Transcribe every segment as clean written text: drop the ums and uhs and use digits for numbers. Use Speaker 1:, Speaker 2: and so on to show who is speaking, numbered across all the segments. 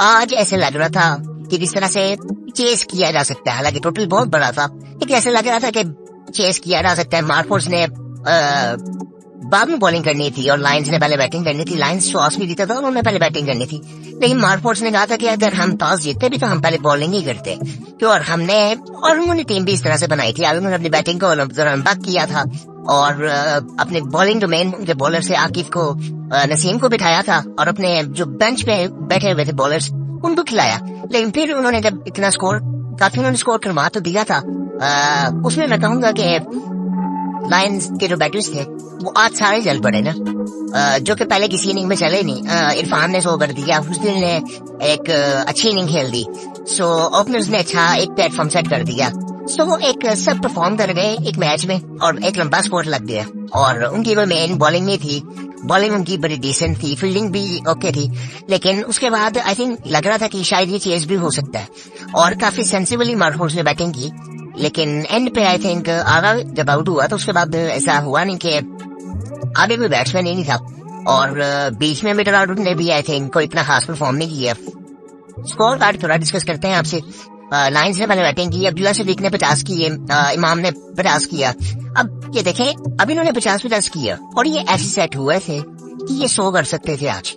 Speaker 1: आज ऐसे लग रहा था कि किस तरह से चेस किया जा सकता है, हालांकि टोटल बहुत बड़ा था, लेकिन ऐसे लग रहा था कि चेस किया जा सकता है। मार्कोस ने बाद में बॉलिंग करनी थी और लायंस ने पहले बैटिंग करनी थी। लायंस टॉस भी जीता था, उन्होंने पहले बैटिंग करनी थी, लेकिन मार्कोस ने कहा था कि अगर हम टॉस जीतते भी तो हम पहले बॉलिंग ही करते क्यों। और उन्होंने टीम भी इस तरह से बनाई थी। उन्होंने अपनी बैटिंग को रन किया था और अपने बॉलिंग डोमेन उनके बॉलर से आकिफ को, नसीम को बिठाया था और अपने जो बेंच पे बैठे हुए थे बॉलर्स उनको खिलाया। लेकिन फिर उन्होंने जब इतना काफी उन्होंने स्कोर करवा तो दिया था, उसमें मैं कहूंगा कि लायंस के जो बैटर्स थे वो आज सारे जल पड़े ना, जो कि पहले किसी इनिंग में चले नहीं। इरफान ने 100 कर दिया, हुसैन ने एक अच्छी इनिंग खेल दी, सो ओपनर्स ने अच्छा एक प्लेटफॉर्म सेट कर दिया। सो वो एक सब परफॉर्म कर गए एक मैच में और एक लंबा स्कोर लग गया। और उनकी वो मेन बॉलिंग नहीं थी, बॉलिंग उनकी बड़ी डिसेंट थी, फील्डिंग भी ओके थी, लेकिन उसके बाद आई थिंक लग रहा था कि शायद ये चेस भी हो सकता है और काफी सेंसिबली मार्कोस ने बैटिंग की। लेकिन एंड पे आई थिंक आगा जब आउट हुआ तो उसके बाद ऐसा हुआ नहीं कि आगे कोई बैट्समैन ही नहीं था और बीच में मिडल ऑर्डर ने भी आई थिंक कोई इतना खास परफॉर्म नहीं किया। स्कोर कार्ड थोड़ा डिस्कस करते हैं आपसे। लायंस ने पहले बैटिंग की, अब्दुल्ला सिद्दीक ने 50 किए, इमाम ने 50 किया। अब ये देखें, अब इन्होंने 50 किया और ये ऐसे सेट हुए थे कि ये 100 कर सकते थे। आज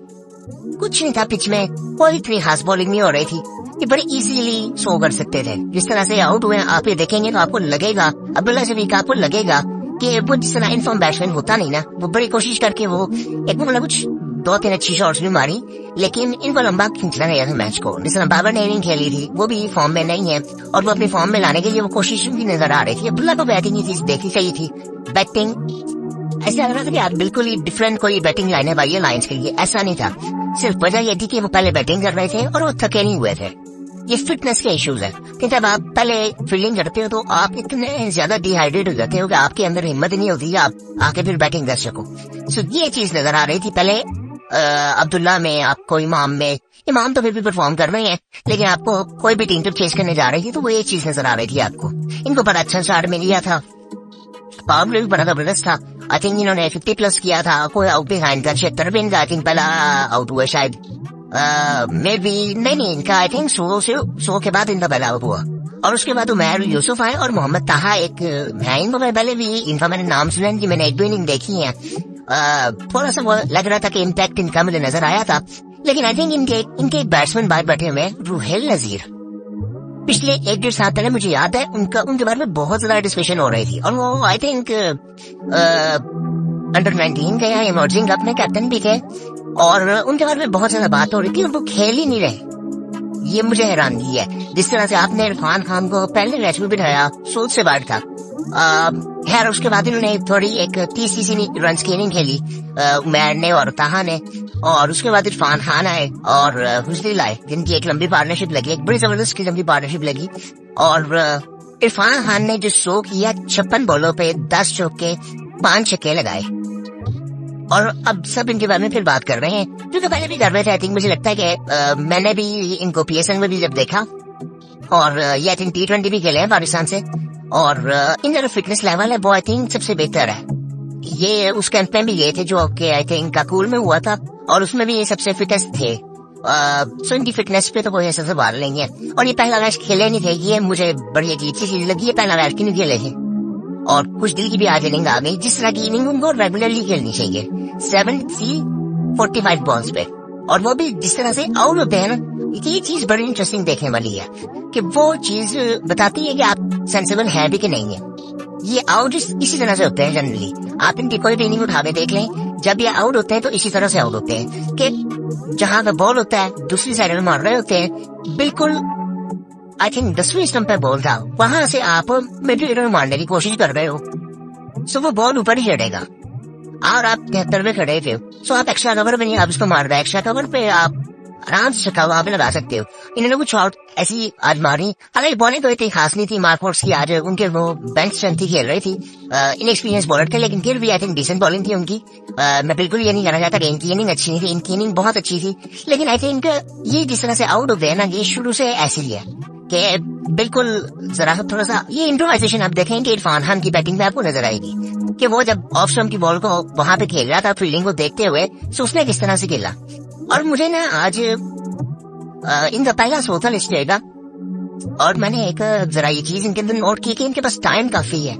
Speaker 1: कुछ नहीं था पिच में, कोई इतनी खास बॉलिंग नहीं हो रही थी, ये बड़े इजीली 100 कर सकते थे। जिस तरह से आउट हुए आप ये देखेंगे तो आपको लगेगा, अब्दुल्ला सिद्दीक आपको लगेगा कि वो जिस तरह इनफॉर्म बैट्समैन होता नहीं ना, वो बड़ी कोशिश करके वो एक मतलब कुछ 2-3 अच्छी शॉट्स भी मारी, लेकिन इनको लंबा खींचना नहीं था मैच को। जिस तरह बाबर ने इनिंग खेली थी वो भी फॉर्म में नहीं है और वो अपनी फॉर्म में लाने के लिए वो कोशिश भी नजर आ रही थी। अब्दुल्ला को बैटिंग ही देखी सही थी, बैटिंग ऐसा लग रहा था कि आप बिल्कुल ही डिफरेंट कोई बैटिंग लाइन है भाई ये लायंस के लिए, ऐसा नहीं था। सिर्फ वजह ये थी कि वो पहले बैटिंग कर रहे थे और वो थके नहीं हुए थे। ये फिटनेस के इश्यूज है कि जब आप पहले फील्डिंग करते हो तो आप इतने ज्यादा डिहाइड्रेट हो जाते हो कि आपके अंदर हिम्मत नहीं होती है आप आके फिर बैटिंग कर सको। सो ये चीज नजर आ रही थी पहले अब्दुल्ला में, आपको इमाम में। इमाम तो फिर भी परफॉर्म कर रहे हैं, लेकिन आपको कोई भी टीम जब चेस करने जा रही थी तो वो ये चीज नजर आ रही थी आपको। इनको बड़ा अच्छा स्टार्ट मिल गया था, पावर प्ले भी बड़ा जबरदस्त था। आई थिंक इन्होंने 50+ किया था, कोई आउट बिहाइंड था 76 रन आई थिंक पहला आउट हुआ शायद, मे बी नहीं इनका आई थिंक 100 के बाद इनका पहला आउट हुआ। और उसके बाद उमर यूसुफ आए और मोहम्मद ताहा एक है। इनको पहले भी इनका मैंने नाम सुना कि मैंने 1-2 इनिंग देखी है। थोड़ा सा वो लग रहा था कि इम्पैक्ट इनका मुझे नजर आया था, लेकिन आई थिंक इनके एक बैट्समैन बाहर बैठे हुए रुहेल नजीर, पिछले 1-1.5 साल पहले मुझे याद है उनके बारे में बहुत ज्यादा डिस्कशन हो रही थी और वो आई थिंक अंडर 19 के या इमर्जिंग कप में कैप्टन भी थे और उनके बारे में बहुत ज्यादा बात हो रही थी और वो खेल ही नहीं रहे। ये मुझे हैरानगी है। जिस तरह से आपने इरफान खान को पहले मैच में बिठाया, 100 से बाहर था, खैर उसके बाद इन्होंने थोड़ी एक 30 रन की इनिंग खेली उमर ने और ताहा ने, और उसके बाद इरफान खान आए और हुसैन आए, जिनकी एक लंबी पार्टनरशिप लगी, एक बड़ी जबरदस्त लंबी पार्टनरशिप लगी। और इरफान खान ने जो 100 किया, 56 बॉलों पे 10 चौके 5 छक्के लगाए। और अब सब इनके बारे में फिर बात कर रहे हैं, जो कि पहले भी कर रहे थे। आई थिंक मुझे लगता है कि मैंने भी इनको PSL में भी जब देखा और ये आई थिंक T20 भी खेले हैं पाकिस्तान से, और इनका जो फिटनेस लेवल है वो आई थिंक सबसे बेहतर है। ये उस कैंप में भी गए थे जो कि आई थिंक काकुल में हुआ था और उसमें भी ये सबसे फिटेस्ट थे। सो इनकी फिटनेस पे तो वो ऐसा सवाल नहीं है। और ये पहला मैच खेले नहीं थे, ये मुझे बड़ी अजीब सी चीज लगी, ये पहला मैच क्यों नहीं खेले थे। और कुछ दिल की भी आज इनिंग आ गई, जिस तरह की इनिंग उनको रेगुलरली खेलनी चाहिए 45 बॉल्स पे, और वो भी जिस तरह से आउट होते हैं ना, ये चीज बड़ी इंटरेस्टिंग देखने वाली है कि वो चीज बताती है कि आप सेंसिबल है भी कि नहीं है। ये आउट इसी तरह से होते हैं जनरली, आप इनकी कोई भी इनिंग उठा के देख लें, जब ये आउट होते हैं तो इसी तरह से आउट होते हैं कि जहां पे बॉल होता है दूसरी साइड में मार रहे होते हैं, बिल्कुल आई थिंक 10वीं स्टंप पे बॉल था, वहां से आप मिड में मारने की कोशिश कर रहे हो, सो वो बॉल ऊपर ही चढ़ेगा और आप 73 में खड़े थे, सो आप एक्स्ट्रा कवर में नहीं, आप उसको मार रहे हैं, एक्स्ट्रा कवर पे आप आराम से छक्का वहां पे लगा सकते हो। इन्होंने कुछ शॉट ऐसी आज मारी, हालांकि बॉलिंग तो इतनी खास नहीं थी मार्कोस की, आज उनके वो बेंच स्ट्रेंथ ही खेल रही थी, इनएक्सपीरियंस बॉलर थे, लेकिन फिर भी आई थिंक डिसेंट बॉलिंग थी उनकी। मैं बिल्कुल ये नहीं कहना चाहता कि इनकी इनिंग अच्छी नहीं थी, इनकी इनिंग बहुत अच्छी थी, लेकिन आई थिंक ये जिस तरह से आउट होते हैं ना, ये शुरू से ऐसे ही है कि बिल्कुल जरा थोड़ा सा ये इम्प्रोवाइजेशन आप देखें कि इरफान खान की बैटिंग में आपको नजर आएगी कि वो जब ऑफ स्टंप की बॉल को वहां पे खेल रहा था फील्डिंग को देखते हुए, तो उसने किस तरह से खेला। और मुझे ना आज इनका पहला शो था लिस्ट रहेगा। और मैंने एक जरा ये चीज इनके अंदर नोट की कि इनके पास टाइम काफी है,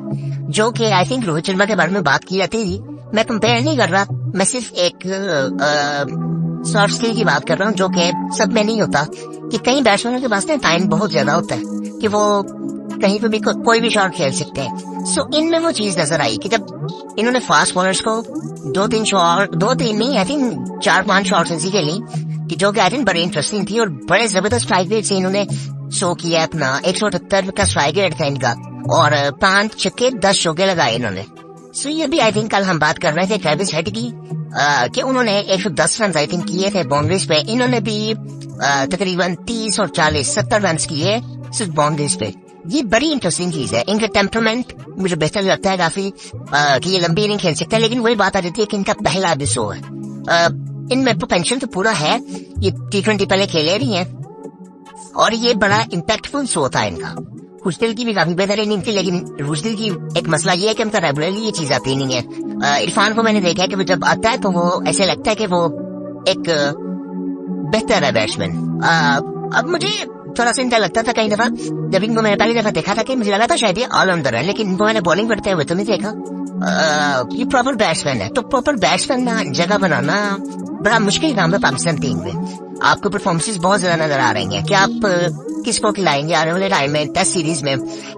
Speaker 1: जो कि आई थिंक रोहित शर्मा के बारे में बात की जाती थी। मैं कंपेयर नहीं कर रहा, मैं सिर्फ एक सॉफ्ट स्किल की बात कर रहा हूँ, जो कि सब में नहीं होता। कि कई बैट्समैनों के पास ना टाइम बहुत ज्यादा होता है कि वो कहीं पे भी कोई भी शॉट खेल सकते हैं। सो इनमें वो चीज नजर आई कि जब इन्होंने फास्ट बॉलर्स को 2-3 नहीं, आई थिंक 4-5 शॉट्स ऐसी खेली कि जो कि आई थिंक बड़ी इंटरेस्टिंग थी और बड़े जबरदस्त स्ट्राइक रेट से इन्होंने शो किया अपना। 178 का स्ट्राइक रेट था इनका और 5 छक्के 10 चौके लगाए इन्होंने। सो ये भी आई थिंक कल हम बात कर रहे थे ट्रेविस हेड की कि उन्होंने 110 रन आई थिंक किए थे बाउंड्रीज पे। इन्होंने भी तकरीबन 30 और 40 70 रन किए सिर्फ बाउंड्रीज पे। ये बड़ी इंटरेस्टिंग चीज है। इनका टेम्परामेंट मुझे बेहतर लगता है काफी कि ये लंबी इनिंग खेल सकते हैं, लेकिन वही बात आ जाती है कि इनका पहला भी शो है। इनमें पोटेंशियल तो पूरा है, ये T20 पहले खेले रही हैं और ये बड़ा इम्पैक्टफुल शो था इनका। रुशदिल की भी काफी बेहतर इनिंग थी, लेकिन रुशदिल की एक मसला ये है कि उनका रेगुलरली ये चीज आती नहीं है। इरफान को मैंने देखा है कि वो जब आता है तो वो ऐसे लगता है कि वो एक बेहतर है बैट्समैन। अब मुझे थोड़ा सा इनका लगता था कई दफा जब इनको मैंने पहली दफा देखा था कि मुझे लगा था शायद ये ऑलराउंडर है, लेकिन इनको मैंने बॉलिंग करते हुए तो नहीं देखा। ये प्रॉपर बैट्समैन है, तो प्रॉपर बैट्समैन ना जगह बनाना बड़ा मुश्किल काम है पाकिस्तान टीम में। आपको परफॉर्मेंसेस बहुत ज्यादा नजर आ रही हैं कि आप किसको खिलाएंगे आने वाले टाइम में टेस्ट सीरीज में।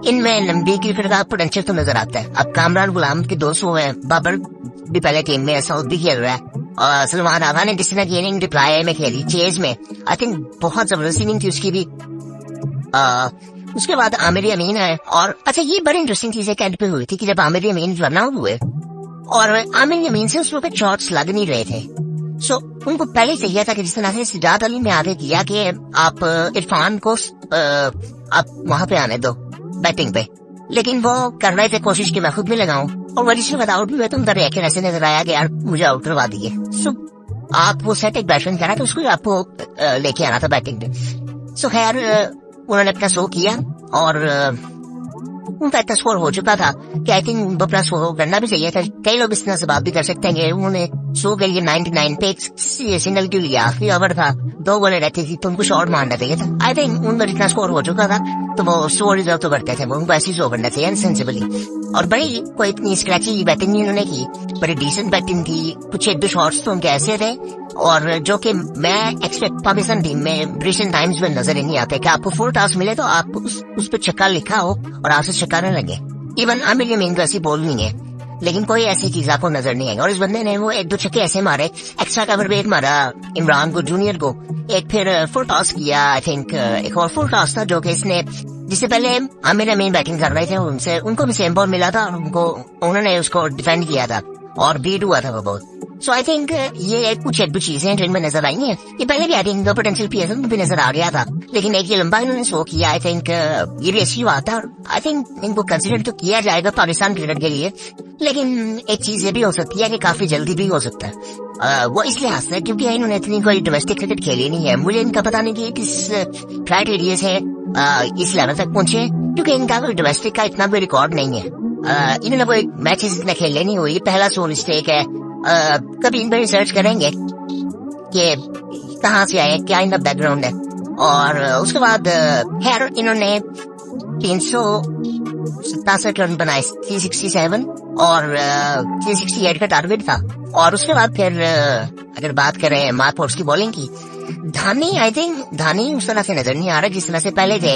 Speaker 1: इनमें लंबी क्रिकेट का पोटेंशियल तो नजर आता है। अब कामरान गुलाम के 200 है, बाबर भी पहले टीम में साउथ भी खेल रहा है और सलमान आगा ने जिस तरह की इनिंग रिप्लाई में खेली चेज में, आई थिंक बहुत जबरदस्त इनिंग थी उसकी भी। उसके बाद आमिर अमीन है और अच्छा ये बड़ी इंटरेस्टिंग चीज है कैंट पे हुई थी कि जब आमिर अमीन रन आउट हुए और आमिर अमीन से उस वक्त शॉट्स लग नहीं रहे थे। सो उनको पहले चाहिए था कि जिस तरह से सिजाद अली ने आगे किया कि आप इरफान को आप वहां पे आने दो बैटिंग पे, लेकिन वो कर रहे थे कोशिश की मैं खुद भी लगाऊं और वजह से आउट भी हुए तो उनका रिएक्शन ऐसे नजर आया कि यार मुझे आउट करवा दिए। सो आप वो सेट एक बैट्समैन करा तो उसको आपको लेके आना था बैटिंग पे। सो खैर उन्होंने अपना शो किया और उनका इतना स्कोर हो चुका था कि आई थिंक अपना शो करना भी चाहिए था। कई लोग इस तरह से बात भी कर सकते हैं उन्होंने शो के लिए 99 पे सिंगल क्यों लिया, आखिरी ओवर था 2 बॉलें रहती थी तो उनको शॉट मारना चाहिए था। आई थिंक उनका जितना स्कोर हो चुका था तो वो 100 रिजर्व तो करते थे, वो उनको ऐसे शो करना चाहिए सेंसिबली। और बड़ी कोई इतनी स्क्रैची बैटिंग नहीं उन्होंने की, बड़ी डिसेंट बैटिंग थी। कुछ 1-2 शॉट्स तो उनके ऐसे थे और जो कि मैं एक्सपेक्ट पाकिस्तान टीम में रिसेंट टाइम्स में नजर ही नहीं आते कि आपको फुल टॉस मिले तो आप उस पर छक्का लिखा हो और आपसे छक्का न लगे। इवन आमिर यमीन को ऐसी बॉल नहीं है, लेकिन कोई ऐसी चीज आपको नजर नहीं आएगी। और इस बंदे ने वो 1-2 छक्के ऐसे मारे, एक्स्ट्रा कवर पे एक मारा इमरान को जूनियर को, एक फिर फुल टॉस किया। आई थिंक एक और फुल टॉस था जो कि इसने जिससे पहले आमिर अमीन बैटिंग कर रहे थे उनको भी सेम बॉल मिला था और उन्होंने उसको डिफेंड किया था और बीट हुआ था वो बहुत। सो आई थिंक ये कुछ 1-2 चीजें जिनमें नजर आई हैं। ये पहले भी आई थिंक पोटेंशियल पीएसएल में भी नजर आ गया था, लेकिन एक ये लंबा इन्होंने शो किया। आई थिंक ये भी अच्छी बात है। आई थिंक इनको कंसिडर तो किया जाएगा पाकिस्तान क्रिकेट के लिए, लेकिन एक चीज ये भी हो सकती है कि काफी जल्दी भी हो सकता है। वो इस लिहाज से क्योंकि इन्होंने इतनी कोई डोमेस्टिक क्रिकेट खेली नहीं है। मुझे इनका पता नहीं कि किस क्राइटेरिया से इस लेवल तक पहुंचे, क्योंकि इनका कोई डोमेस्टिक का इतना कोई रिकॉर्ड नहीं है। इन्होंने कोई मैचेस इतने खेले नहीं हुए, पहला शो मिस्टेक है। कभी इन पर रिसर्च करेंगे कि कहाँ से आए, क्या इनका बैकग्राउंड है। और उसके बाद खैर इन्होंने 367 रन बनाए, 367 और 368 का टारगेट था। और उसके बाद फिर अगर बात करें मार्कफोर्ड्स की बॉलिंग की, धानी आई थिंक धानी उस तरह से नजर नहीं आ रहा जिस तरह से पहले थे।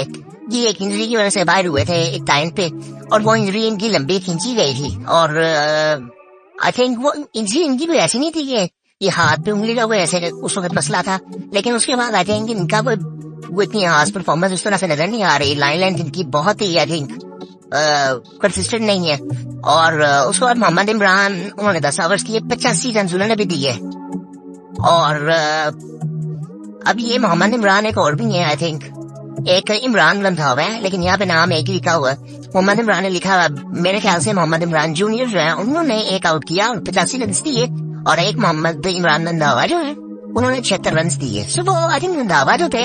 Speaker 1: ये एक इंजरी की वजह से बाहर हुए थे एक टाइम पे और वो इंजरी इनकी लंबी खींची गई थी। और आई थिंक वो इंजरी इनकी भी ऐसी नहीं थी कि ये हाथ पे उंगली का कोई ऐसे उस वक्त मसला था, लेकिन उसके बाद आई थिंक इनका वो इतनी खास परफॉर्मेंस उस तरह से नजर नहीं आ रही। लाइन लेंथ इनकी बहुत ही आई थिंक कंसिस्टेंट नहीं है। और उसके बाद मोहम्मद इमरान उन्होंने 10 ओवर्स किए, 85 रन उन्होंने भी दिए। और अब ये मोहम्मद इमरान एक और भी है, आई थिंक एक इमरान बंधा हुआ है लेकिन यहाँ पे नाम एक ही लिखा हुआ है, मोहम्मद इमरान ने लिखा हुआ। मेरे ख्याल से मोहम्मद इमरान जूनियर जो है उन्होंने एक आउट किया और 85 रन दिए, और एक मोहम्मद इमरान रंधावा जो है उन्होंने 76 रन दिए। सो वो आई थिंक रंधावा जो थे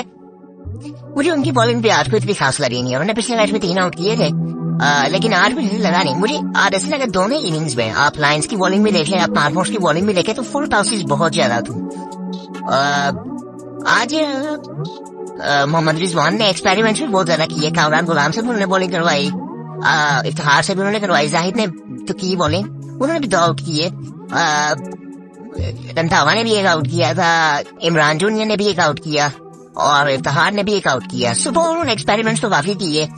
Speaker 1: मुझे उनकी बॉलिंग भी आज को इतनी खास लगी नहीं है। उन्होंने पिछले मैच में 3 आउट किए थे, लेकिन आज भी लगा नहीं मुझे। आज ऐसे लगा दोनों इनिंग्स में आप लायंस की बॉलिंग भी देखें, आप मार्कफोर्ड्स की बॉलिंग भी देखें तो फुल टॉसेस बहुत ज्यादा थी। आज मोहम्मद रिजवान ने एक्सपेरिमेंट्स भी बहुत ज्यादा किए। कामरान गुलाम से भी उन्होंने बॉलिंग करवाई, इफ्तिखार से भी उन्होंने करवाई, जाहिद ने तो की बॉलिंग, उन्होंने भी 2 आउट किए। रंधावा ने भी 1 आउट किया था, इमरान जूनियर ने भी 1 आउट किया और इफ्तिखार ने भी 1 आउट किया। सो उन्होंने एक्सपेरिमेंट्स तो काफी किए,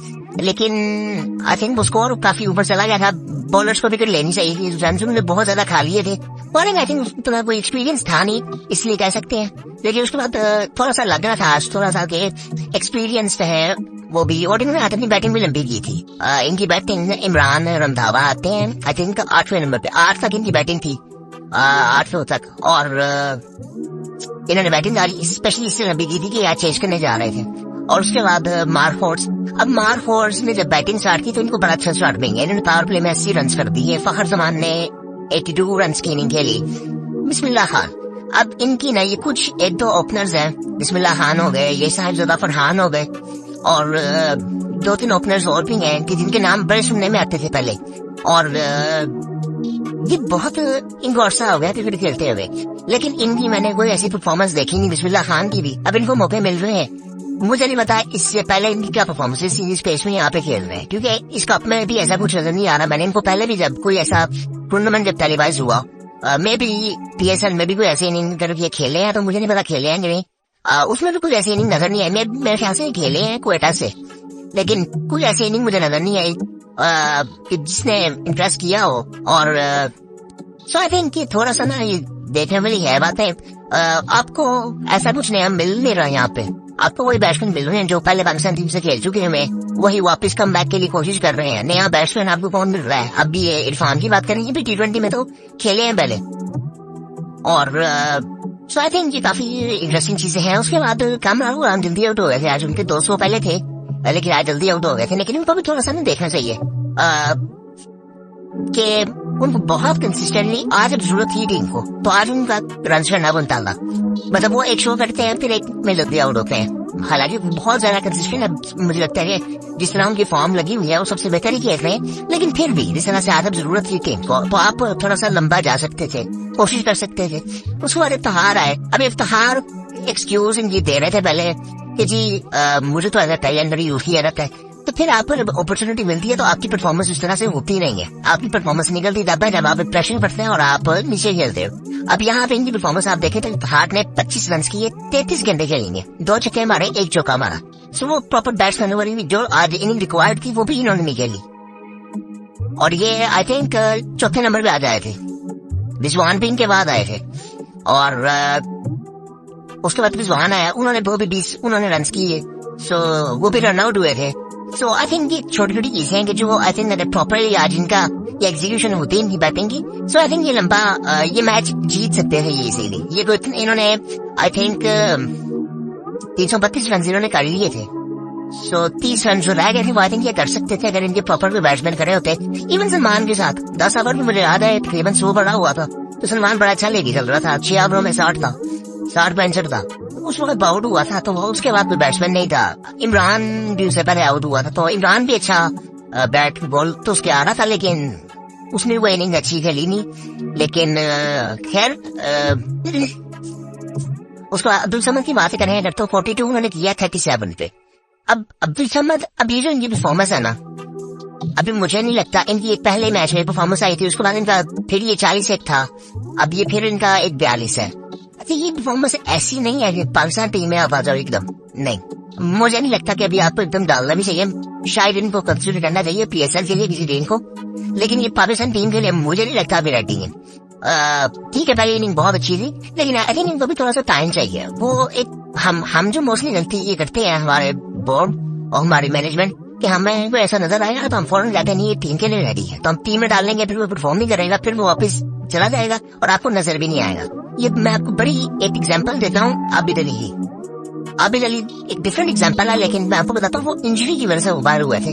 Speaker 1: लेकिन आई थिंक वो स्कोर काफी ऊपर चला गया था। बॉलर्स को विकेट लेनी चाहिए थी, रन उन्होंने बहुत ज्यादा खा लिए थे। बॉलिंग आई थिंक उतना कोई एक्सपीरियंस था नहीं, इसलिए कह सकते हैं। लेकिन उसके बाद थोड़ा सा लग रहा था आज थोड़ा सा कि एक्सपीरियंस्ड है वो भी, और इन्होंने अपनी बैटिंग भी लंबी की थी। इनकी बैटिंग इमरान रंधावा आते हैं आई थिंक 8वें नंबर पे, 8 तक इनकी बैटिंग थी, 8वें तक, और इन्होंने बैटिंग स्पेशली इससे लंबी की थी कि आज चेंज करने जा रहे थे। और उसके बाद मार्फोर्ड्स, अब मार्फोर्ड्स ने जब बैटिंग स्टार्ट की तो इनको बड़ा अच्छा स्टार्ट मिल गया। इन्होंने पावर प्ले में 80 रन कर दिए, फखर जमान ने 82 रन की इनिंग खेली, बिस्मिल्लाह खान। अब इनकी ना ये कुछ 1-2 ओपनर्स हैं, बिस्मिल्लाह खान हो गए, ये साहिबजादा फरहान हो गए, और 2-3 ओपनर्स और भी हैं कि जिनके नाम बड़े सुनने में आते थे पहले, और ये बहुत इनको अरसा हो गया क्रिकेट खेलते हुए, लेकिन इनकी मैंने कोई ऐसी परफॉर्मेंस देखी नहीं, बिस्मिल्लाह खान की भी। अब इनको मौके मिल रहे हैं, मुझे नहीं पता इससे पहले इनकी क्या परफॉर्मेंस इस स्पेस में यहाँ पे खेल रहे हैं, क्योंकि इस कप में भी ऐसा कुछ नजर नहीं आ रहा। मैंने इनको पहले भी जब कोई ऐसा टूर्नामेंट जब टेलीवाइज हुआ, मे बी PSL में भी कोई ऐसी इनिंग करके ये खेले हैं, तो मुझे नहीं पता खेले हैं नहीं, उसमें भी कुछ ऐसी इनिंग नजर नहीं आई। मेरे ख्याल से खेले हैं क्वेटा से, लेकिन कोई ऐसी इनिंग मुझे नजर नहीं आई कि जिसने इंटरेस्ट किया हो। और सो आई थिंक कि थोड़ा सा ना ये देखने वाली है बातें। आपको ऐसा कुछ नया मिल नहीं रहा यहाँ पे, आपको वही बैट्समैन मिल रहे हैं जो पहले पाकिस्तान टीम से खेल चुके हैं, वही वापस कम बैक के लिए कोशिश कर रहे हैं। नया बैट्समैन आपको कौन मिल रहा है? अब भी ये इरफान की बात करेंगे, भी T20 में तो खेले हैं पहले, और सो आई थिंक ये काफी इंटरेस्टिंग चीजें हैं। उसके बाद कामरान गुलाम जल्दी आउट हो गए थे, आज उनके 200 पहले थे, लेकिन आज जल्दी आउट हो गए थे। लेकिन उनको भी थोड़ा सा नहीं देखना चाहिए कि उनको बहुत कंसिस्टेंटली, आज जब जरूरत थी टीम को तो आज उनका रन करना बनता था, मतलब वो एक शो करते हैं फिर एक में जल्दी आउट होते हैं। हालांकि बहुत ज्यादा कंसिस्टेंट है, मुझे लगता है कि जिस तरह उनकी फॉर्म लगी हुई है वो सबसे बेहतर ही खेल रहे हैं, लेकिन फिर भी जिस तरह से आज जरूरत थी टीम को तो आप थोड़ा सा लंबा जा सकते थे, कोशिश कर सकते थे। उसके बाद इफ्तिखार आए। अब इफ्तिखार एक्सक्यूज इनकी दे रहे थे पहले कि जी मुझे तो ऐसा टैलेंट यूज किया रहता है, तो फिर आपको जब अपॉर्चुनिटी मिलती है तो आपकी परफॉर्मेंस उस तरह से होती नहीं है। आपकी परफॉर्मेंस निकलती तब है जब आप प्रेशर पड़ते हैं और आप नीचे खेलते हो। अब यहाँ पे इनकी परफॉर्मेंस आप देखें तो इफ्तिखार ने 25 रन किए, 33 घंटे खेलेंगे, 2 छक्के मारे, 1 चौका मारा। सो वो प्रॉपर बैट्समैन वाली जो आज इनिंग रिक्वायर्ड थी वो भी इन्होंने नहीं खेली। और ये आई थिंक 4थे नंबर पे आ जाए थे, रिजवान भी इनके बाद आए थे, और उसके बाद रिजवान आया, उन्होंने वो भी 20 उन्होंने रन किए, सो वो भी रन आउट हुए थे। सो आई थिंक ये छोटी छोटी चीजें हैं कि जो आई थिंक अगर प्रॉपरली आज इनका ये एग्जीक्यूशन होती है इनकी बैटिंग की, सो आई थिंक ये लंबा ये मैच जीत सकते हैं ये इजीली। ये तो इन्होंने आई थिंक 332 रन इन्होंने कर लिए थे, सो 30 रन जो रह गए थे वो आई थिंक ये कर सकते थे अगर इनके प्रॉपर बैट्समैन करे होते। इवन सलमान के साथ 10 ओवर में मुझे याद है तकरीबन 100 बड़ा हुआ था, तो सलमान बड़ा अच्छा लेके चल रहा था, 6 ओवरों में 60 था, 60-65 था, उस वक्त आउट हुआ था, तो उसके बाद कोई बैट्समैन नहीं था। इमरान भी उससे पहले आउट हुआ था, तो इमरान भी अच्छा बैट बॉल तो उसके आ रहा था, लेकिन उसने वो इनिंग अच्छी खेली नहीं। लेकिन खैर उसको अब्दुल समद की बात करें अगर तो 42 उन्होंने किया 37 पे। अब अब्दुल समद, अब ये जो इनकी परफॉर्मेंस है ना, अभी मुझे नहीं लगता इनकी एक पहले मैच में परफॉर्मेंस आई थी, उसके बाद इनका फिर ये 41 था, अब ये फिर इनका एक 42 है। ये परफॉर्मेंस ऐसी नहीं है कि पाकिस्तान टीम में आप आ जाओ एकदम, नहीं, मुझे नहीं लगता कि अभी आपको एकदम डालना भी चाहिए, शायद इनको कंसिडर करना चाहिए PSL के लिए किसी टीम को, लेकिन ये पाकिस्तान टीम के लिए मुझे नहीं लगता अभी रेडी है। ठीक है, पहली इनिंग बहुत अच्छी थी, लेकिन आई थिंक इनको भी थोड़ा सा टाइम चाहिए। वो एक हम जो मोस्टली गलती ये करते हैं हमारे बोर्ड और हमारी मैनेजमेंट कि हमें कोई ऐसा नजर आएगा तो हम फौरन जाते नहीं ये टीम के लिए रेडी है, तो हम टीम में डालेंगे, फिर वो परफॉर्म नहीं करेगा, फिर वो वापस चला जाएगा और आपको नजर भी नहीं आएगा। ये मैं आपको बड़ी एक एग्जांपल देता हूँ, आबिद अली एक डिफरेंट एग्जांपल है, लेकिन मैं आपको बताता हूँ वो इंजरी की वजह से बाहर हुए थे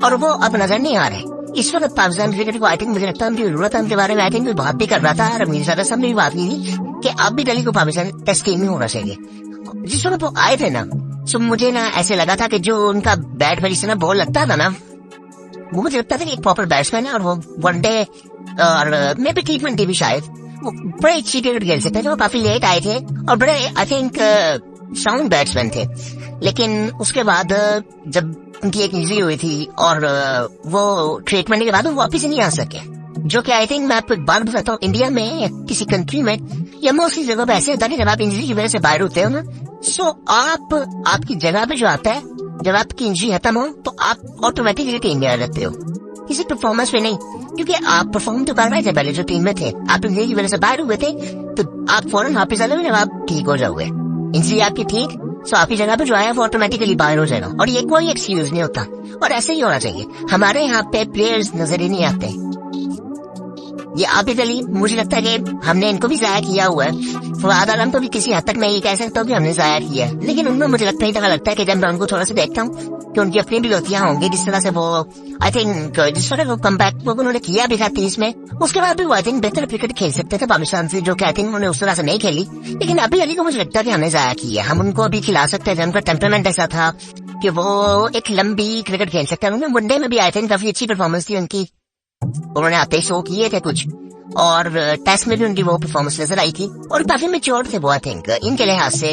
Speaker 1: और वो अब नजर नहीं आ रहे। इस वक्त पाकिस्तान क्रिकेट को आई थिंक मुझे लगता है उनकी जरूरत है, उनके बारे में आई थिंक बात भी कर रहा था, रमीज साहब साहब ने भी बात की थी कि आबिद अली को पाकिस्तान टेस्ट टीम में होना चाहिए। जिस वक्त वो आए थे ना, तो मुझे ना ऐसे लगा था कि जो उनका बैट पर जिस तरह बॉल लगता था ना, वो मुझे लगता था कि एक प्रॉपर बैट्समैन है और वो वनडे और मे बी T20 भी शायद वो बड़े अच्छी क्रिकेट खेल सकते थे। वो काफी लेट आए थे और बड़े आई थिंक साउंड बैट्समैन थे, लेकिन उसके बाद जब उनकी एक इंजरी हुई थी और वो ट्रीटमेंट के बाद वो वापस नहीं आ सके, जो कि आई थिंक मैं आपको एक बात बताता हूँ, इंडिया में या किसी कंट्री में या मोस्टली जगह पे ऐसे होता है जब आप इंजरी की वजह से बाहर होते हो ना, सो आपकी जगह पे जो आता है, जब आपकी इंजरी खत्म हो तो आप ऑटोमेटिकली टीम में आ जाते हो, किसी परफॉर्मेंस पे नहीं, क्योंकि आप परफॉर्म तो कर रहे थे पहले जो टीम में थे, आप इंजरी की वजह से बाहर हुए थे तो आप फौरन वापस आ जाओगे, आप ठीक हो जाओगे, इंजरी आपकी ठीक, सो आपकी जगह पे जो आया वो ऑटोमेटिकली बाहर हो जाएगा, और ये कोई एक्सक्यूज नहीं होता, और ऐसे ही होना चाहिए। हमारे यहाँ पे प्लेयर्स नजर ही नहीं आते, ये ऑब्वियसली मुझे लगता है कि हमने इनको भी जाया किया हुआ है, फवाद आलम को भी किसी हद तक मैं ये कह सकता हूँ कि हमने जाया किया है, लेकिन उनमें मुझे लगता है कि जब मैं उनको थोड़ा सा देखता हूँ कि उनकी अपनी भी गलतियां होंगी, जिस तरह से वो आई थिंक जिस तरह वो कमबैक वो उन्होंने किया भी था 30 में, उसके बाद भी वो आई थिंक बेहतर क्रिकेट खेल सकते थे पाकिस्तान से, जो कि आई थिंक उन्होंने उस तरह से नहीं खेली, लेकिन अभी अली को मुझे लगता है कि हमने जाया किया, हम उनको अभी खिला सकते थे, उनका टेम्परामेंट ऐसा था कि वो एक लंबी क्रिकेट खेल सकते हैं, उन्होंने वनडे में भी आई थिंक काफी अच्छी परफॉर्मेंस थी उनकी, उन्होंने आते ही शो किए थे कुछ, और टेस्ट में भी उनकी वो परफॉर्मेंस नजर आई थी, और काफी मेच्योर थे वो आई थिंक इनके लिहाज से,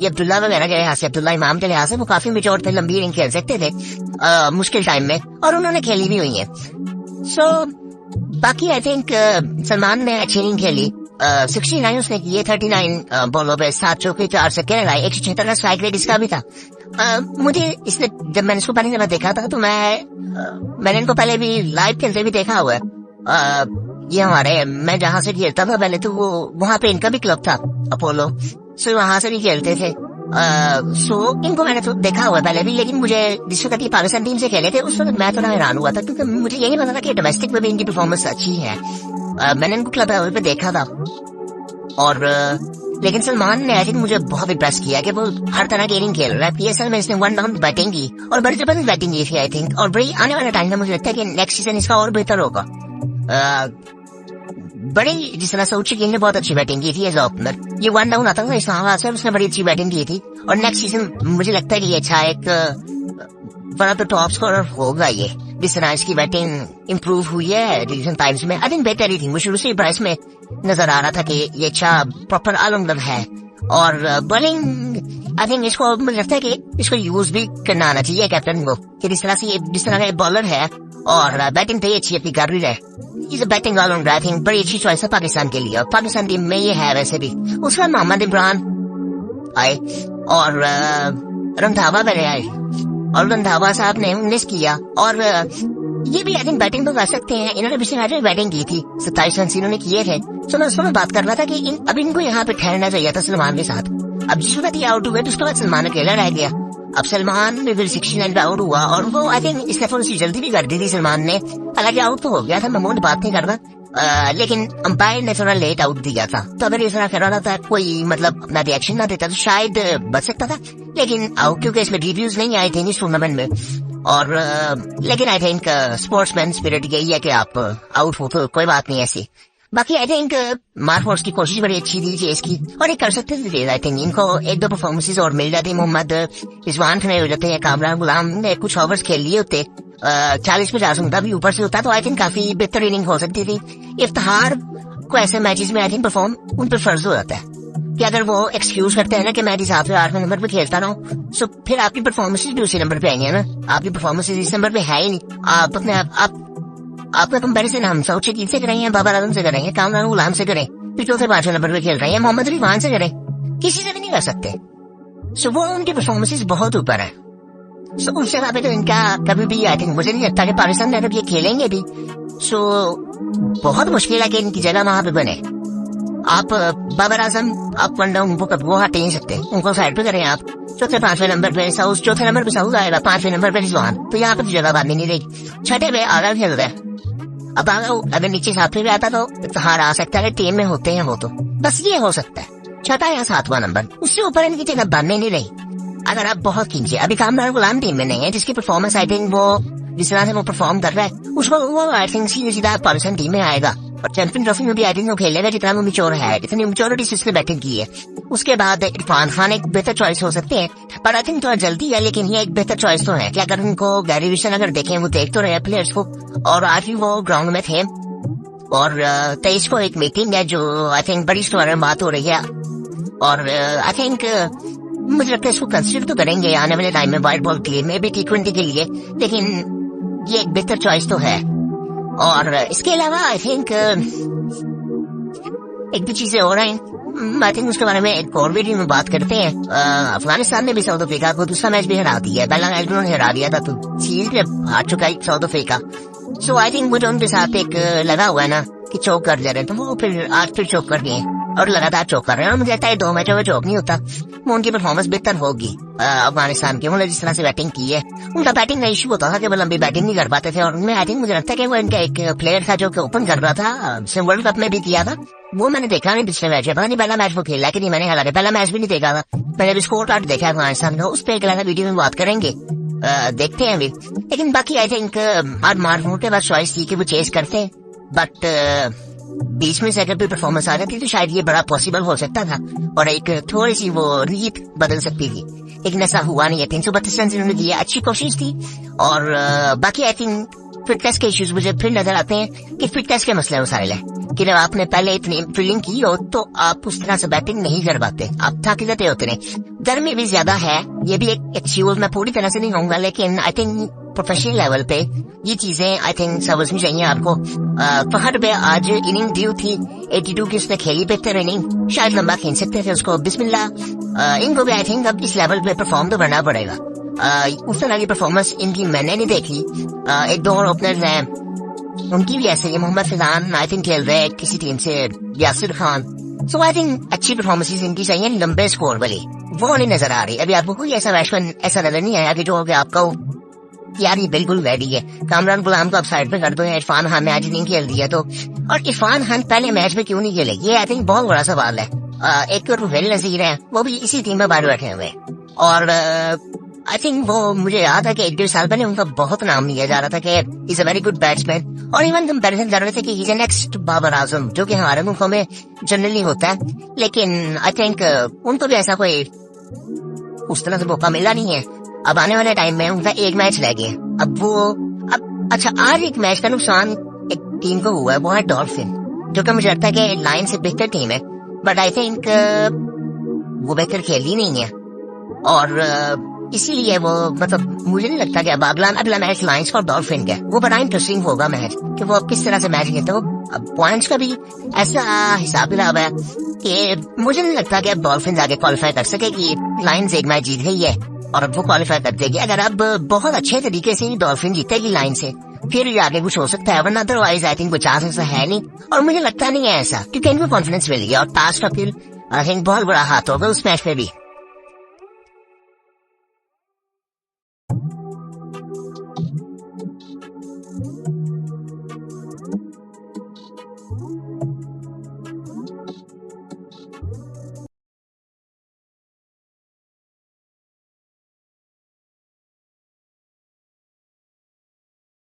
Speaker 1: ये अब्दुल्ला वगैरह के लिहाज से, अब्दुल्ला इमाम के लिहाज से वो काफी मेच्योर थे, लंबी इनिंग खेल सकते थे मुश्किल टाइम में, और उन्होंने खेली भी हुई है। सो बाकी आई थिंक सलमान ने अच्छी इनिंग खेली, 69 उसने किए, 39 बॉलों पे 7 चौके 4 छक्के लगाए, 176 का स्ट्राइक रेट इसका भी था। मुझे इसने जब मैंने इसको पहले देखा था तो मैंने इनको पहले भी लाइव खेलते भी देखा हुआ है, ये हमारे मैं जहाँ से खेलता था पहले तो वो वहाँ पे इनका भी क्लब था अपोलो, सो वहाँ से भी खेलते थे, सो इनको मैंने तो देखा हुआ है पहले भी, लेकिन मुझे जिस वक्त पाकिस्तान टीम से खेले थे उस वक्त मैं थोड़ा हैरान हुआ था, क्योंकि मुझे ये नहीं पता था कि डोमेस्टिक में भी इनकी परफॉर्मेंस अच्छी है। मैंने इनको क्लब लेवल पे देखा था, और लेकिन सलमान ने आई थिंक मुझे बहुत इम्प्रेस किया कि वो हर तरह की इनिंग खेल रहा है। PSL में इसने 1 डाउन बैटिंग की और बड़ी जबरदस्त बैटिंग की थी आई थिंक, और बड़ी आने वाले टाइम में मुझे लगता है कि नेक्स्ट सीजन इसका और बेहतर होगा। बड़ी जिस तरह से उच्च गेंद ने बहुत अच्छी बैटिंग की थी एज ओपनर, ये 1 डाउन आता था इस्लामाबाद से, उसने बड़ी अच्छी बैटिंग की थी, और नेक्स्ट सीजन मुझे लगता है कि अच्छा एक one of the top scorer होगा ये, जिस तरह इसकी बैटिंग इम्प्रूव हुई है रिसेंट टाइम्स में, आई थिंक बेटर ही थी, मुझे उसी प्राइस में नजर आ रहा था कि ये अच्छा प्रॉपर ऑलराउंडर है, और बॉलिंग आई थिंक इसको मुझे लगता है कि इसको यूज भी करना आना चाहिए कैप्टन को, कि जिस तरह का बॉलर है और बैटिंग तो अच्छी अपनी कर रही है, is batting allrounder, I think बड़ी अच्छी चॉइस है पाकिस्तान के लिए, और पाकिस्तान टीम में ये है वैसे भी। उसके बाद मोहम्मद इमरान आए और रंधावा पहले आए, और रंधावा साहब ने 19 किया, और ये भी आई थिंक बैटिंग तो कर सकते हैं, इन्होंने पिछले मैच में बैटिंग की थी, 27 रन इन्होंने किए थे। तो मैं उसमें बात कर रहा था कि अब इनको यहाँ पे ठहरना चाहिए था सलमान के साथ, अब जिस वक्त ये आउट हुए तो उसके बाद सलमान अकेला रह गया, अब सलमान ने फिर 69 पे आउट हुआ, और वो आई थिंक इसने थोड़ी जल्दी भी कर दी थी सलमान ने, हालांकि आउट तो हो गया था, मैं बात नहीं कर रहा, लेकिन अंपायर ने थोड़ा लेट आउट दिया था, तो अगर इस तरह कर रहा था कोई मतलब अपना रिएक्शन ना देता तो शायद बच सकता था, लेकिन क्योंकि इसमें रिव्यूज नहीं आए थे इस टूर्नामेंट में, और लेकिन आई थिंक स्पोर्ट्समैन स्पिरिट यही है कि आप आउट हो तो कोई बात नहीं ऐसी। बाकी आई थिंक मार्फोर्स की कोशिश बड़ी अच्छी थी चेस की, और ये कर सकते थे आई थिंक, इनको 1-2 परफॉर्मेंसेस और मिल जाती, मोहम्मद रिजवान खड़े हो जाते हैं, कामरान गुलाम ने कुछ ओवर्स खेल लिए होते, 40-50 उनका भी ऊपर से होता तो आई थिंक काफी बेहतर इनिंग हो सकती थी। इफ्तिखार को ऐसे मैचेस में आई थिंक परफॉर्म उन पर फर्ज हो जाता है कि अगर वो एक्सक्यूज करते हैं ना कि मैं इस हिसाब से 8वें नंबर पे खेलता रहा हूँ, सो फिर आपकी परफॉर्मेंसेस भी उसी नंबर पे आएंगे ना, आपकी परफॉर्मेंसेस इस नंबर पे है ही नहीं, आप अपने आपका कंपैरिजन हम साउथ शकील से करेंगे, बाबर आजम से करेंगे, कामरान गुलाम से करें, फिर चौथे 5वें नंबर पे खेल रहे हैं मोहम्मद रिजवान से करें, किसी से भी नहीं कर सकते। सो वो उनकी परफॉर्मेंसेस बहुत ऊपर है, सो उस जगह पे तो इनका कभी भी आई थिंक मुझे नहीं लगता कि पाकिस्तान में अगर ये खेलेंगे भी सो बहुत मुश्किल है कि इनकी जगह वहां पे बने। आप बाबर आजम आप वन डाउन वो हटे नहीं सकते, उनको साइड पे करें आप, चौथे 5वें नंबर पे साउथ, चौथे नंबर पे साउथ आएगा, 5वें नंबर पे रिजवान, तो यहाँ पे जगह बात नहीं रहेगी। छठे पे आगा खेल रहा है, अब अगर नीचे 7वें पे आता तो हार आ सकता है, टीम में होते हैं वो तो बस ये हो सकता है 6था या 7वां नंबर, उससे ऊपर इनकी जगह बनने नहीं रही। अगर आप बहुत खींचे, अभी कामरान गुलाम टीम में नहीं है, जिसकी परफॉर्मेंस आई थिंक वो जिस तरह से वो परफॉर्म कर रहा है उसको वो आई थिंक सीधा पाकिस्तान टीम में आएगा, और चैंपियन ट्रॉफी में भी आई थिंक वो खेलेगा जितना वो मैच्योर है, जितनी मैच्योरिटी से उसने बैटिंग की है। उसके बाद इरफान खान एक बेहतर चॉइस हो सकते हैं, पर आई थिंक थोड़ा जल्दी है, लेकिन ये एक बेहतर चॉइस तो है कि अगर उनको गैरी विशन अगर देखें, वो देख तो रहे हैं प्लेयर्स को, और आज भी वो ग्राउंड में थे, और 23 को एक मीटिंग है जो आई थिंक बड़ी स्टोर बात हो रही है, और आई थिंक मुझे लगता है इसको कंसिडर तो करेंगे आने वाले टाइम में व्हाइट बॉल के लिए, मे बी T20 के लिए, लेकिन ये एक बेहतर चॉइस तो है। और इसके अलावा आई थिंक एक दो चीजें और हैं, आई थिंक उसके बारे में एक और वीडियो में बात करते हैं। अफगानिस्तान ने भी साउथ अफ्रीका को दूसरा मैच भी हरा दिया है, पहला मैच भी उन्होंने हरा दिया था, तो सीरीज में हार चुका है south Africa. So I think मुझे उनके साथ एक लगा हुआ है ना कि चौक कर जा रहे हैं, तो वो फिर आज फिर चौक कर गए और लगातार चौक कर रहे हैं, और मुझे लगता है 2 मैचों में चौक नहीं होता, वो उनकी परफॉर्मेंस बेहतर होगी अफगानिस्तान की। उन्होंने जिस तरह से बैटिंग की है, उनका बैटिंग का इशू होता था कि वो लंबी बैटिंग नहीं कर पाते थे, और उनमें आई थिंक मुझे लगता है कि वो इनका एक प्लेयर था जो ओपन कर रहा था, वर्ल्ड कप में भी किया था, वो मैंने देखा नहीं पिछले मैच में, पता नहीं पहला मैच वो खेला कि नहीं, मैंने हालांकि पहला मैच भी नहीं देखा था, मैंने भी स्कोर कार्ड देखा अफगानिस्तान का, उस पर एक अलग वीडियो में बात करेंगे, देखते हैं अभी। लेकिन बाकी आई थिंक मार्फों के बाद चॉइस थी कि वो चेस करते, बट बीच में से अगर भी परफॉर्मेंस आ जाती तो शायद ये बड़ा पॉसिबल हो सकता था, और एक थोड़ी सी वो रीत बदल सकती थी, लेकिन ऐसा हुआ नहीं है। 332 रन इन्होंने दिए, अच्छी कोशिश थी। और बाकी आई थिंक फिटनेस के इश्यूज मुझे फिर नजर आते हैं कि फिटनेस के मसले सारे कि जब आपने पहले इतनी फील्डिंग की हो तो आप उस तरह से बैटिंग नहीं कर पाते, आप थक जाते होते नहीं, गर्मी भी ज्यादा है, ये भी एक एक्सक्यूज मैं पूरी तरह से नहीं कहूंगा, लेकिन आई थिंक प्रोफेशनल लेवल पे ये चीजें आई थिंक समझनी चाहिए आपको। फहद पे आज इनिंग ड्यू थी 82 की, उसने खेली बेहतर इनिंग, शायद लंबा खेल सकते थे उसको, बिस्मिल्लाह। इनको भी आई थिंक अब इस लेवल पे परफॉर्म तो करना पड़ेगा। उस तरह की परफॉर्मेंस इनकी मैंने नहीं देखी। एक दो और ओपनर्स हैं उनकी भी ऐसे ही, मोहम्मद फिजान आई थिंक खेल रहे हैं किसी टीम से, यासिर खान। सो आई थिंक अच्छी परफॉर्मेंसेस इनकी चाहिए, लंबे स्कोर वाली वो नहीं नजर आ रही। अभी आपको कोई ऐसा बैट्समैन ऐसा नजर नहीं आया कि जो आपका यार ये बिल्कुल रेडी है। कामरान गुलाम को आप साइड पे कर दो, इरफान खान ने आज नहीं खेल दिया तो, और इरफान खान पहले मैच में क्यों नहीं खेले, ये आई थिंक बहुत बड़ा सवाल है। एक तो रुफेल नजीर है, वो भी इसी टीम में बाहर बैठे हुए, और आई थिंक वो मुझे याद है कि 1-1.5 साल पहले उनका बहुत नाम लिया जा रहा था कि is a very good batsman, और इवन कंपैरिजन कर रहे थे कि is A next Babar Azam, जो कि हमारे मुल्कों में जनरली होता है, लेकिन आई थिंक उनको भी ऐसा कोई उस तरह से मौका मिला नहीं है। अब आने वाले टाइम में उनका एक मैच रह गया, अब अच्छा आज एक मैच का नुकसान एक टीम को हुआ है, वो है डॉल्फिन, जो कि मुझे लगता है कि लाइन से बेहतर टीम है, बट आई थिंक वो बेहतर खेली नहीं है, और इसीलिए वो मतलब मुझे नहीं लगता कि अब अगला मैच लायंस और डॉल्फिन का वो बड़ा इंटरेस्टिंग होगा मैच, कि वो अब किस तरह से मैच खेलते हो। अब पॉइंट्स का भी ऐसा हिसाब किताब है कि मुझे नहीं लगता कि अब डॉल्फिन आगे क्वालिफाई कर सकेगी। लायंस एक मैच जीत गई है और अब वो क्वालिफाई कर देगी, अगर अब बहुत अच्छे तरीके से डॉल्फिन जीतेगी लाइन से फिर ये आगे कुछ हो सकता है, वरना अदरवाइज आई थिंक वो चांस ऐसा है नहीं, और मुझे लगता नहीं है ऐसा, क्योंकि इनको कॉन्फिडेंस मिल गया, और टास्क का फिर आई थिंक बहुत बड़ा हाथ होगा उस मैच में भी।